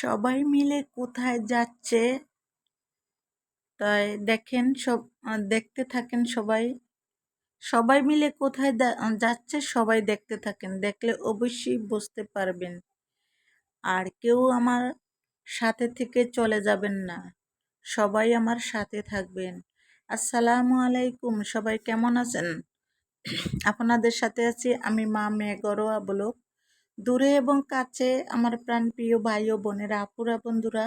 সবাই মিলে কোথায় যাচ্ছে তাই দেখেন দেখতে থাকেন সবাই। সবাই মিলে কোথায় যাচ্ছে সবাই দেখতে থাকেন, দেখলে অবশ্যই বুঝতে পারবেন। আর কেউ আমার সাথে থেকে চলে যাবেন না, সবাই আমার সাথে থাকবেন। আসসালামু আলাইকুম, সবাই কেমন আছেন? আপনাদের সাথে আছি আমি, মা মেয়ে গরোয়া ব্লগ। দূরে এবং কাছে আমার প্রাণপ্রিয় ভাই ও বোনেরা, আপুরা, বন্ধুরা,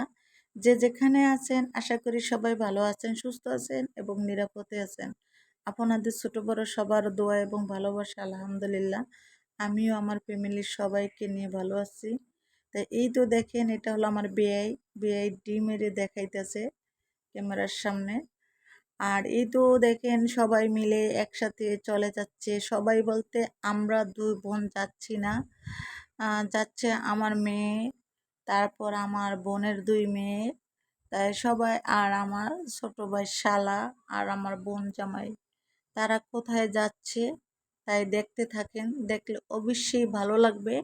যে যেখানে আছেন, আশা করি সবাই ভালো আছেন, সুস্থ আছেন এবং নিরাপদে আছেন। আপনাদের ছোট বড় সবার দোয়া এবং ভালোবাসা, আলহামদুলিল্লাহ আমিও আমার ফ্যামিলির সবাইকে নিয়ে ভালো আছি। তাই এই তো দেখেন, এটা হলো আমার বেআই ডিম মেরে দেখাইতেছে ক্যামেরার সামনে। আর এই তো দেখেন সবাই মিলে একসাথে চলে যাচ্ছে। সবাই বলতে আমরা দুই বোন যাচ্ছি না, যাচ্ছে আমার মেয়ে, তারপর আমার বোনের দুই মেয়ে, তাই সবাই, আর আমার ছোট ভাই শালা, আর আমার বোন জামাই, তারা কোথায় যাচ্ছে তাই দেখতে থাকেন। দেখলে অবশ্যই ভালো লাগবে।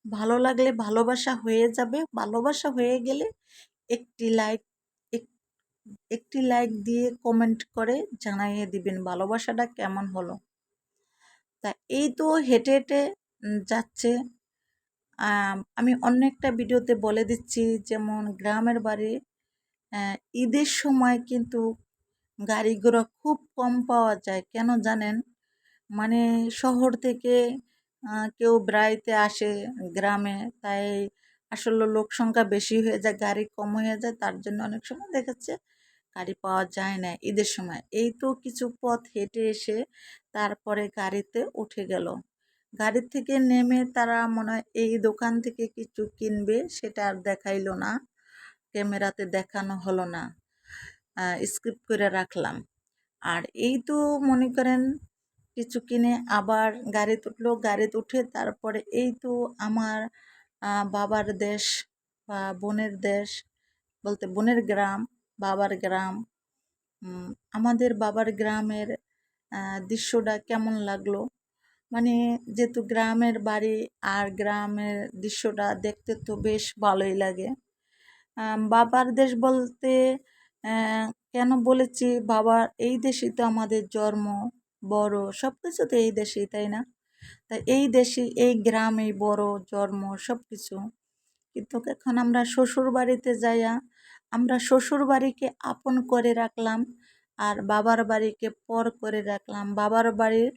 ভালো লাগলে ভালোবাসা হয়ে যাবে। ভালোবাসা হয়ে গেলে একটি লাইক একটি লাইক দিয়ে কমেন্ট করে জানাইয়ে দিবেন ভালোবাসাটা কেমন হলো। তা এই তো হেঁটে হেঁটে যাচ্ছে। আমি অন্য একটা ভিডিওতে বলে দিচ্ছি, যেমন গ্রামের বাড়ি ঈদের সময় কিন্তু গাড়ি ঘোড়া খুব কম পাওয়া যায়। কেন জানেন? মানে শহর থেকে কেউ বেড়াইতে আসে গ্রামে, তাই আসলে লোক সংখ্যা বেশি হয়ে যায়, গাড়ি কম হয়ে যায়, তার জন্য অনেক সময় দেখাচ্ছে গাড়ি পাওয়া যায় না ঈদের সময়। এই তো কিছু পথ হেঁটে এসে তারপরে গাড়িতে উঠে গেল। গাড়ি থেকে নেমে তারা মনে হয় এই দোকান থেকে কিছু কিনবে, সেটা আর দেখাইলো না, ক্যামেরাতে দেখানো হলো না, স্কিপ করে রাখলাম। আর এই তো মনে করেন কিছু কিনে আবার গাড়িতে উঠলো, গাড়িতে উঠে তারপরে এই তো আমার বাবার দেশ বা বোনের দেশ, বলতে বোনের গ্রাম, বাবার গ্রাম। আমাদের বাবার গ্রামের দৃশ্যটা কেমন লাগলো, মানে যেহেতু গ্রামের বাড়ি আর গ্রামের দৃশ্যটা দেখতে তো বেশ ভালোই লাগে। বাবার দেশ বলতে কেন বলেছি, বাবার এই দেশেই তো আমাদের জন্ম, বড় সব কিছু তো এই দেশেই, তাই না? তাই এই দেশে এই গ্রামেই বড় জন্ম সব কিছু। কিন্তু এখন আমরা শ্বশুর বাড়িতে যাইয়া আমরা শ্বশুর বাড়িকে আপন করে রাখলাম আর বাবার বাড়িকে পর করে রাখলাম। বাবার বাড়ির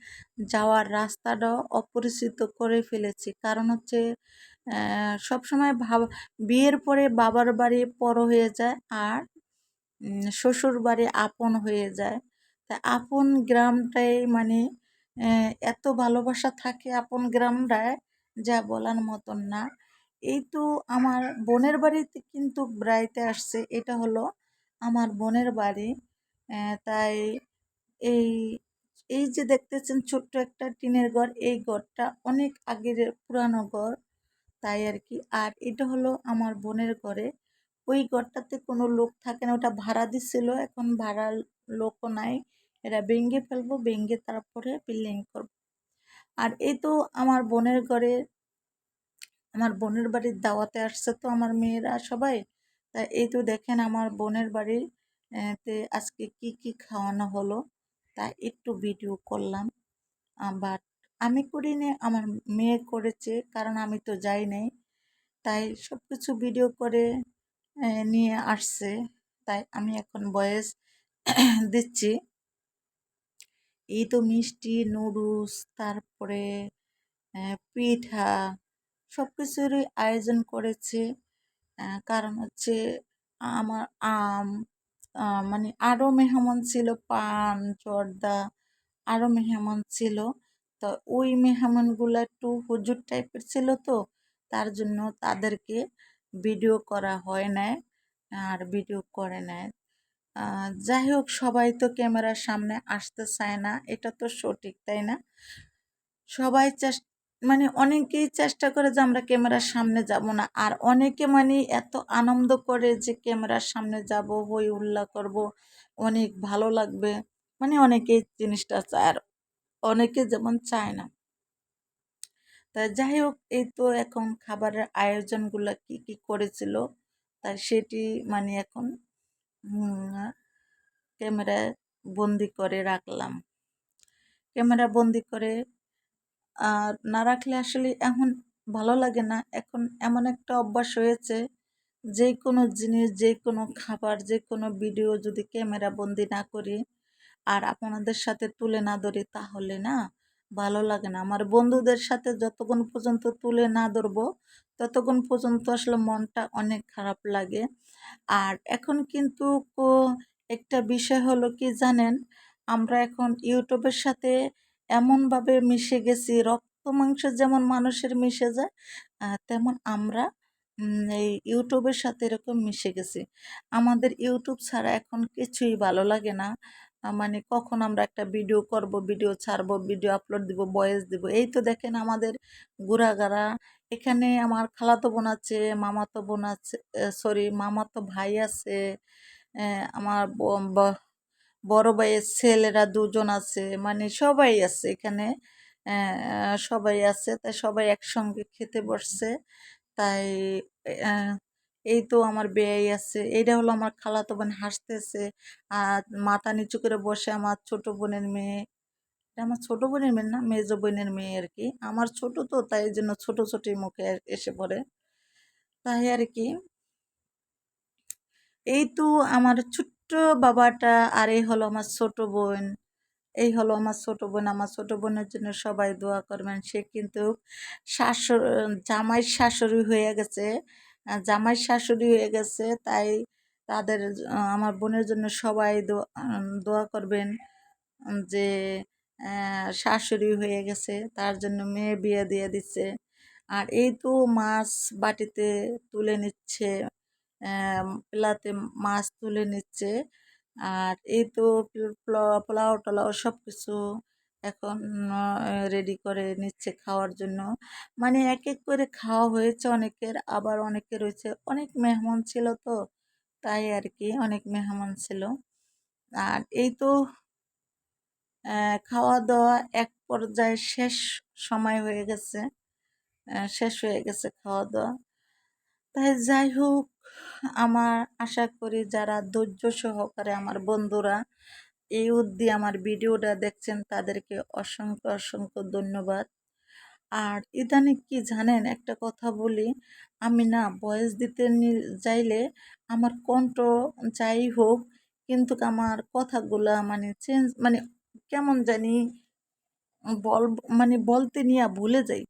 যাওয়ার রাস্তাটাও অপরিচিত করে ফেলেছি, কারণ হচ্ছে সবসময় বিয়ের পরে বাবার বাড়ি পর হয়ে যায় আর শ্বশুর বাড়ি আপন হয়ে যায়। তাই আপন গ্রামটাই মানে এত ভালোবাসা থাকে আপন গ্রামটায়, যা বলার মতন না। এই তো আমার বোনের বাড়িতে কিন্তু বেড়াইতে আসছে, এটা হলো আমার বোনের বাড়ি। তাই এই এই যে দেখতেছেন ছোট্ট একটা টিনের ঘর, এই ঘরটা অনেক আগের পুরানো ঘর, তাই আর কি। আর এটা হলো আমার বোনের ঘরে, ওই ঘরটাতে কোনো লোক থাকে না, ওটা ভাড়া দিছিল, এখন ভাড়ার লোকও নাই, এরা ভেঙে ফেলবো, ভেঙে তারপরে বিল্ডিং করবো। আর এই তো আমার বোনের ঘরে, আমার বোনের বাড়ির দাওয়াতে আসছে তো আমার মেয়েরা সবাই। তা এই তো দেখেন আমার বোনের বাড়ির তে আজকে কি কি খাওয়ানো হলো, তা একটু ভিডিও করলাম। বাট আমি করিনি, আমার মেয়ে করেছে, কারণ আমি তো যাই নাই, তাই সব কিছু ভিডিও করে নিয়ে আসছে, তাই আমি এখন ভয়েস দিচ্ছি। এই তো মিষ্টি, নুডলস, তারপরে পিঠা, সব কিছুরই আয়োজন করেছে। কারণ হচ্ছে আমার মানে আরও মেহমান ছিল, পান, জর্দা, আরও মেহমান ছিল। তো ওই মেহমানগুলো একটু হুজুর টাইপের ছিল, তো তার জন্য তাদেরকে ভিডিও করা হয় না আর ভিডিও করে নেয়। যাই হোক, সবাই তো ক্যামেরার সামনে আসতে চায় না, এটা তো সঠিক, তাই না? সবাই মানে অনেকেই চেষ্টা করে যে আমরা ক্যামেরার সামনে যাব না, আর অনেকে মানে এত আনন্দ করে যে ক্যামেরার সামনে যাব, হই হুল্লা করব, অনেক ভালো লাগবে, মানে অনেকেই জিনিসটা চায় আর অনেকে যেমন চায় না। তা যাই হোক, এই তো এখন খাবারের আয়োজনগুলো কি কি করেছিল তাই সেটি মানে এখন ক্যামেরায় বন্দি করে রাখলাম। ক্যামেরা বন্দি করে আর না রাখলে আসলে এখন ভালো লাগে না। এখন এমন একটা অভ্যাস হয়েছে, যে কোনো জিনিস, যে কোনো খাবার, যে কোনো ভিডিও যদি ক্যামেরা বন্দি না করি আর আপনাদের সাথে তুলে না ধরি, তাহলে না ভালো লাগে না। আমার বন্ধুদের সাথে যতক্ষণ পর্যন্ত তুলে না ধরবো, ততক্ষণ পর্যন্ত আসলে মনটা অনেক খারাপ লাগে। আর এখন কিন্তু একটা বিষয় হলো কি জানেন, আমরা এখন ইউটিউবের সাথে এমনভাবে মিশে গেছি, রক্ত মাংস যেমন মানুষের মিশে যায়, তেমন আমরা এই ইউটিউবের সাথে এরকম মিশে গেছি। আমাদের ইউটিউব ছাড়া এখন কিছুই ভালো লাগে না। মানে কখন আমরা একটা ভিডিও করব, ভিডিও ছাড়বো, ভিডিও আপলোড দিব, ভয়েস দিব, এই তো দেখেন আমাদের ঘোরাঘাড়া। এখানে আমার খালাতো বোন আছে, মামাতো বোন আছে, সরি মামাতো ভাই আছে, আমার বড় ভাইয়ের ছেলেরা দুজন আছে, মানে সবাই আছে এখানে। সবাই আছে, তাই সবাই একসঙ্গে খেতে বসছে। তাই আহ, এই তো আমার বেয়াই আছে, এইটা হলো আমার খালাতো বোন হাসতেছে, আর মাথা নিচু করে বসে আমার ছোট বোনের মেয়ে। এটা আমার ছোট বোনের মেয়ে না, মেজো বোনের মেয়ে আর কি। আমার ছোট তো, তাই এই জন্য ছোট ছোটই মুখে এসে পড়ে, তাই আর কি। এই তো আমার ছোট্ট বাবাটা, আর এই হলো আমার ছোট বোন। এই হলো আমার ছোট বোন। আমার ছোট বোনের জন্য সবাই দোয়া করবেন। সে কিন্তু শাশুড় জামাই শাশুড়ি হয়ে গেছে, জামাই শাশুড়ি হয়ে গেছে। তাই তাদের আমার বোনের জন্য সবাই দোয়া করবেন, যে শাশুড়ি হয়ে গেছে, তার জন্য মেয়ে বিয়ে দিয়ে দিচ্ছে। আর এই তো মাছ বাটিতে তুলে নিচ্ছে, প্লাতে মাছ তুলে নিচ্ছে। আর এই তো পোলাও টোলাও সব কিছু এখন রেডি করে নিচ্ছে খাওয়ার জন্য। মানে এক এক করে খাওয়া হয়েছে অনেকের, আবার অনেকের হয়েছে, অনেক মেহমান ছিল তো, তাই আর কি অনেক মেহমান ছিল। আর এই তো খাওয়া দাওয়া এক পর্যায়ে শেষ সময় হয়ে গেছে, শেষ হয়ে গেছে খাওয়া দাওয়া। তাই যাই হোক, আমার আশা করি যারা ধৈর্য সহকারে আমার বন্ধুরা এই অবধি আমার ভিডিওটা দেখছেন, তাদেরকে অসংখ্য অসংখ্য ধন্যবাদ। আর ইদানিং কি জানেন, একটা কথা বলি, আমি না ভয়েস দিতে চাইলে আমার কণ্ঠ যাই হোক, কিন্তু আমার কথাগুলা মানে চেঞ্জ, মানে কেমন জানি বল, মানে বলতে নিয়ে ভুলে যাই,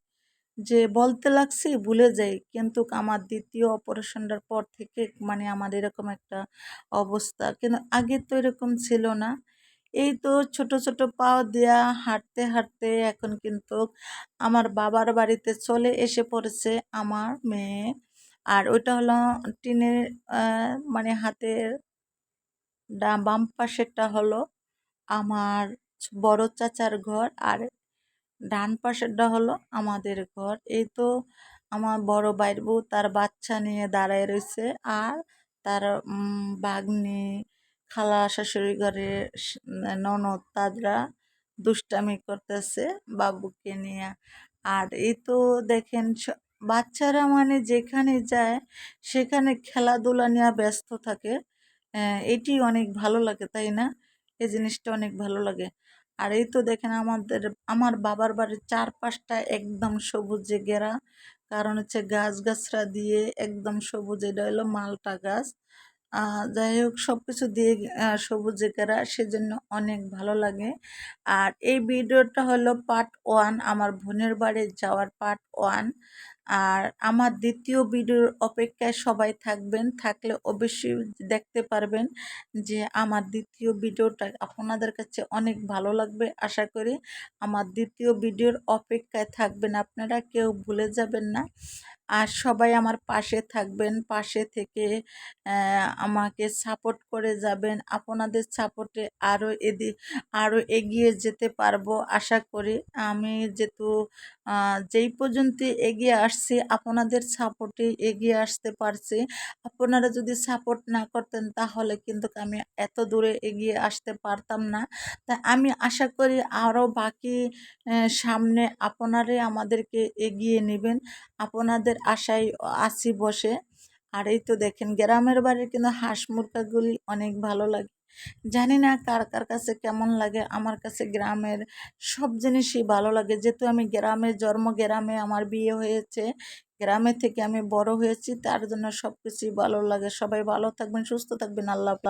যে বলতে লাগছি ভুলে যাই। কিন্তু আমার দ্বিতীয় অপারেশনটার পর থেকে মানে আমার এরকম একটা অবস্থা, কিন্তু আগে তো এরকম ছিল না। এই তো ছোট ছোট পাও দিয়া হাঁটতে হাঁটতে এখন কিন্তু আমার বাবার বাড়িতে চলে এসে পড়েছে আমার মেয়ে। আর ওইটা হলো টিনের, মানে হাতের বাম পাশেরটা হলো আমার বড় চাচার ঘর, আর ডান পাশেরটা হলো আমাদের ঘর। এই তো আমার বড় ভাইয়ের বউ তার বাচ্চা নিয়ে দাঁড়ায় রয়েছে, আর তার ভাগ্নি, খালা, শাশুড়ি ঘরে ননদ, তারা দুষ্টামি করতেছে বাবুকে নিয়ে। আর এই তো দেখেন বাচ্চারা মানে যেখানে যায় সেখানে খেলাধুলা নিয়ে ব্যস্ত থাকে। এটি অনেক ভালো লাগে, তাই না? এই জিনিসটা অনেক ভালো লাগে। আর এই তো দেখেন আমার বাবার বাড়ির চারপাশটা একদম সবুজে ঘেরা, কারণ হচ্ছে গাছগাছরা দিয়ে একদম সবুজ, এটা হলো মালটা গাছ। যাই হোক, সব কিছু দিয়ে সবুজে ঘেরা, সেজন্য অনেক ভালো লাগে। আর এই ভিডিওটা হলো পার্ট 1, আমার বোনের বাড়ি যাওয়ার পার্ট 1। আর আমার দ্বিতীয় ভিডিওর অপেক্ষায় সবাই থাকবেন, থাকলে অবশ্যই দেখতে পারবেন যে আমার দ্বিতীয় ভিডিওটা আপনাদের কাছে অনেক ভালো লাগবে আশা করি। আমার দ্বিতীয় ভিডিওর অপেক্ষায় থাকবেন আপনারা, কেউ ভুলে যাবেন না। আর সবাই আমার পাশে থাকবেন, পাশে থেকে আমাকে সাপোর্ট করে যাবেন। আপনাদের সাপোর্টে আরও এগিয়ে যেতে পারবো আশা করি। আমি যেহেতু যেই পর্যন্ত এগিয়ে আসছি, আপনাদের সাপোর্টে এগিয়ে আসতে পারছি। আপনারা যদি সাপোর্ট না করতেন, তাহলে কিন্তু আমি এত দূরে এগিয়ে আসতে পারতাম না। তাই আমি আশা করি আরও বাকি সামনে আপনারাই আমাদেরকে এগিয়ে নেবেন। আপনাদের আশায় আছি বসে। আর এই তো দেখেন গ্রামের বাড়ির কিন্তু হাঁস মুরগাগুলি অনেক ভালো লাগে। জানি না কার কার কাছে কেমন লাগে, আমার কাছে গ্রামের সব জিনিসই ভালো লাগে। যেহেতু আমি গ্রামে জন্ম, গ্রামে আমার বিয়ে হয়েছে, গ্রামে থেকে আমি বড় হয়েছি, তার জন্য সব কিছুই ভালো লাগে। সবাই ভালো থাকবেন, সুস্থ থাকবেন। আল্লাহ হাফেজ।